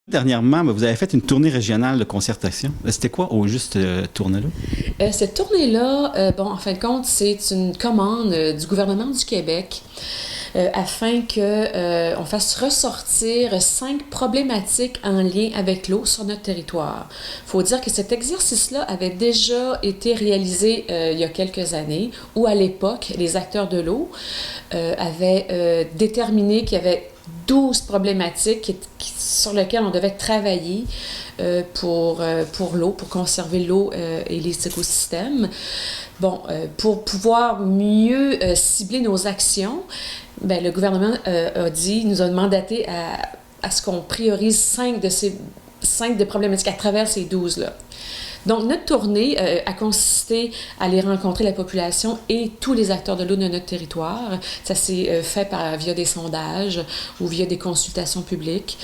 Dernièrement, vous avez fait une tournée régionale de concertation. C'était quoi au juste tournée-là? Cette tournée-là, en fin de compte, c'est une commande du gouvernement du Québec afin qu'on fasse ressortir 5 problématiques en lien avec l'eau sur notre territoire. Il faut dire que cet exercice-là avait déjà été réalisé il y a quelques années, où à l'époque, les acteurs de l'eau avaient déterminé qu'il y avait 12 problématiques sur lesquelles on devait travailler pour l'eau, pour conserver l'eau et les écosystèmes. Pour pouvoir mieux cibler nos actions, le gouvernement nous a mandaté à ce qu'on priorise 5 de problématiques à travers ces 12-là. Donc, notre tournée a consisté à aller rencontrer la population et tous les acteurs de l'eau de notre territoire. Ça s'est fait via des sondages ou via des consultations publiques.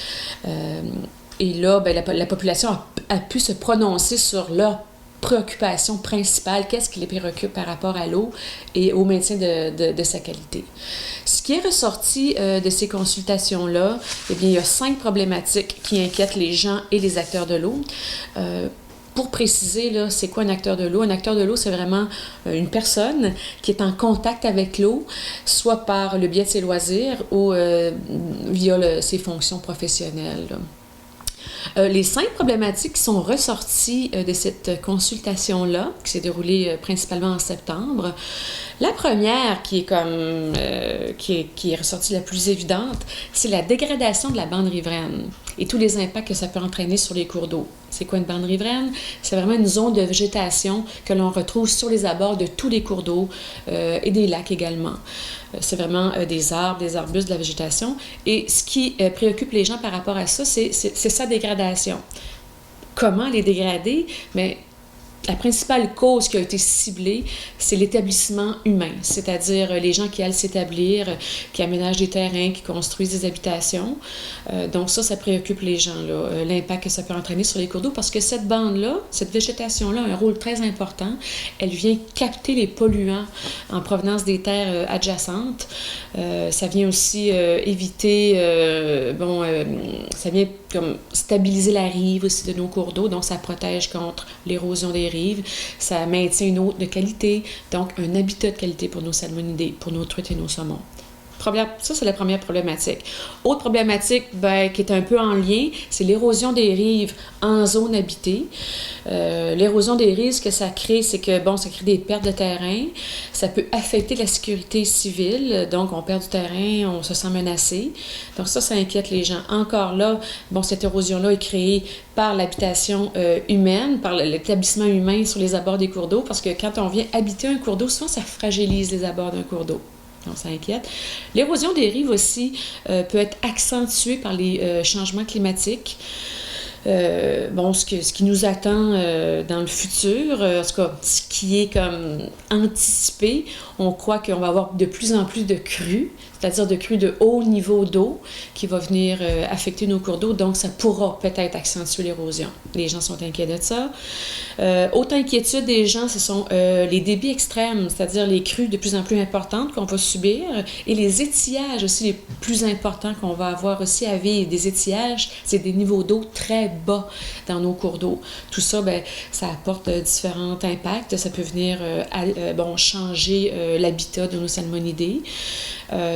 Et là, la population a pu se prononcer sur leurs préoccupations principales, qu'est-ce qui les préoccupe par rapport à l'eau et au maintien de sa qualité. Ce qui est ressorti de ces consultations-là, il y a 5 problématiques qui inquiètent les gens et les acteurs de l'eau. Pour préciser, là, c'est quoi un acteur de l'eau? Un acteur de l'eau, c'est vraiment une personne qui est en contact avec l'eau, soit par le biais de ses loisirs ou via ses fonctions professionnelles. Les 5 problématiques qui sont ressorties de cette consultation-là, qui s'est déroulée principalement en septembre, la première qui est ressortie la plus évidente, c'est la dégradation de la bande riveraine et tous les impacts que ça peut entraîner sur les cours d'eau. C'est quoi une bande riveraine? C'est vraiment une zone de végétation que l'on retrouve sur les abords de tous les cours d'eau et des lacs également. C'est vraiment des arbres, des arbustes, de la végétation. Et ce qui préoccupe les gens par rapport à ça, c'est sa dégradation. Comment les dégrader? Mais la principale cause qui a été ciblée, c'est l'établissement humain, c'est-à-dire les gens qui allent s'établir, qui aménagent des terrains, qui construisent des habitations. Donc ça préoccupe les gens, l'impact que ça peut entraîner sur les cours d'eau, parce que cette bande-là, cette végétation-là a un rôle très important. Elle vient capter les polluants en provenance des terres adjacentes. Ça vient aussi éviter, ça vient comme stabiliser la rive aussi de nos cours d'eau, donc ça protège contre l'érosion des rives, ça maintient une eau de qualité, donc un habitat de qualité pour nos salmonidés, pour nos truites et nos saumons. Ça, c'est la première problématique. Autre problématique qui est un peu en lien, c'est l'érosion des rives en zone habitée. L'érosion des rives, ce que ça crée, c'est que ça crée des pertes de terrain. Ça peut affecter la sécurité civile. Donc, on perd du terrain, on se sent menacé. Donc, ça inquiète les gens. Encore là, cette érosion-là est créée par l'habitation humaine, par l'établissement humain sur les abords des cours d'eau, parce que quand on vient habiter un cours d'eau, souvent, ça fragilise les abords d'un cours d'eau. Donc, ça inquiète. L'érosion des rives aussi peut être accentuée par les changements climatiques. Ce qui nous attend dans le futur, en tout cas, ce qui est comme anticipé, on croit qu'on va avoir de plus en plus de crues, c'est-à-dire de crues de haut niveau d'eau qui va venir affecter nos cours d'eau, donc ça pourra peut-être accentuer l'érosion. Les gens sont inquiets de ça. Autre inquiétude des gens, ce sont les débits extrêmes, c'est-à-dire les crues de plus en plus importantes qu'on va subir et les étiages aussi les plus importants qu'on va avoir aussi à vivre. Des étiages, c'est des niveaux d'eau très bas dans nos cours d'eau. Tout ça, ça apporte différents impacts. Ça peut venir changer l'habitat de nos salmonidés.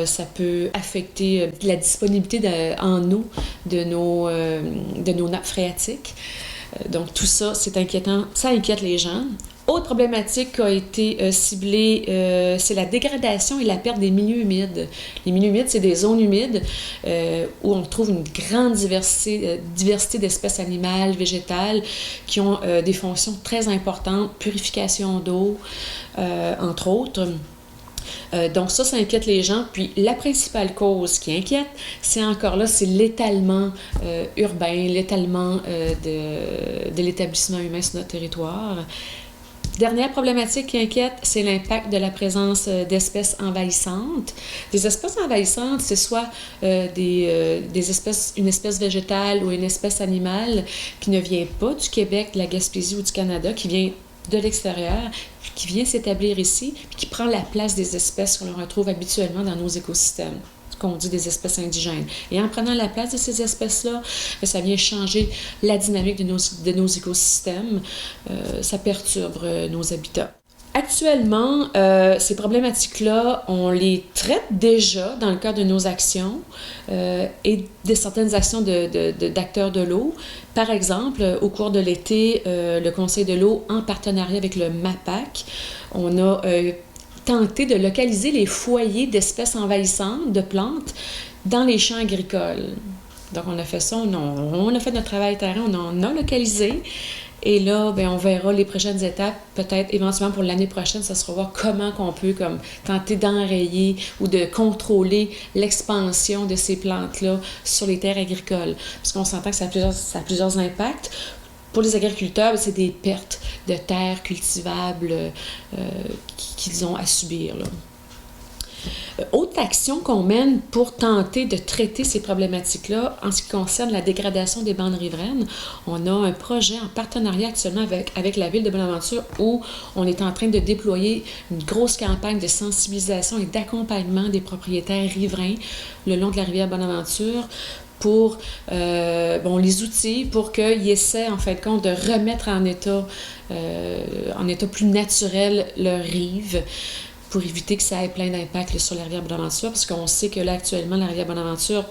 Ça peut affecter la disponibilité en eau de nos nappes phréatiques. Donc tout ça, c'est inquiétant. Ça inquiète les gens. Autre problématique qui a été ciblée, c'est la dégradation et la perte des milieux humides. Les milieux humides, c'est des zones humides où on trouve une grande diversité d'espèces animales, végétales, qui ont des fonctions très importantes, purification d'eau, entre autres. Donc ça inquiète les gens. Puis la principale cause qui inquiète, c'est l'étalement urbain, l'étalement de l'établissement humain sur notre territoire. Dernière problématique qui inquiète, c'est l'impact de la présence d'espèces envahissantes. Des espèces envahissantes, c'est soit une espèce végétale ou une espèce animale qui ne vient pas du Québec, de la Gaspésie ou du Canada, qui vient de l'extérieur, qui vient s'établir ici, puis qui prend la place des espèces que l'on retrouve habituellement dans nos écosystèmes. qu'on dit des espèces indigènes. Et en prenant la place de ces espèces-là, ça vient changer la dynamique de nos écosystèmes. Ça perturbe nos habitats. Actuellement, ces problématiques-là, on les traite déjà dans le cadre de nos actions et de certaines actions d'acteurs de l'eau. Par exemple, au cours de l'été, le Conseil de l'eau, en partenariat avec le MAPAC, on a tenté de localiser les foyers d'espèces envahissantes de plantes dans les champs agricoles. Donc, on a fait ça, on a fait notre travail terrain, on en a localisé. Et là, on verra les prochaines étapes, peut-être éventuellement pour l'année prochaine, ça sera voir comment on peut tenter d'enrayer ou de contrôler l'expansion de ces plantes-là sur les terres agricoles. Parce qu'on s'entend que ça a plusieurs impacts. Pour les agriculteurs, c'est des pertes de terres cultivables qu'ils ont à subir, là. Autre action qu'on mène pour tenter de traiter ces problématiques-là en ce qui concerne la dégradation des bandes riveraines, on a un projet en partenariat actuellement avec la Ville de Bonaventure où on est en train de déployer une grosse campagne de sensibilisation et d'accompagnement des propriétaires riverains le long de la rivière Bonaventure pour les outils pour qu'ils essaient en fait de compte de remettre en état plus naturel leur rive, pour éviter que ça ait plein d'impacts sur la rivière Bonaventure, parce qu'on sait que là, actuellement, la rivière Bonaventure,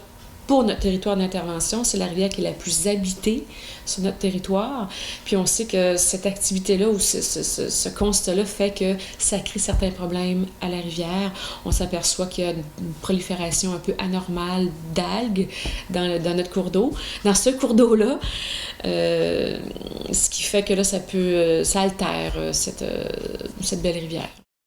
pour notre territoire d'intervention, c'est la rivière qui est la plus habitée sur notre territoire. Puis on sait que cette activité-là ou ce constat-là fait que ça crée certains problèmes à la rivière. On s'aperçoit qu'il y a une prolifération un peu anormale d'algues dans notre cours d'eau. Dans ce cours d'eau-là, ce qui fait que là, ça altère cette belle rivière.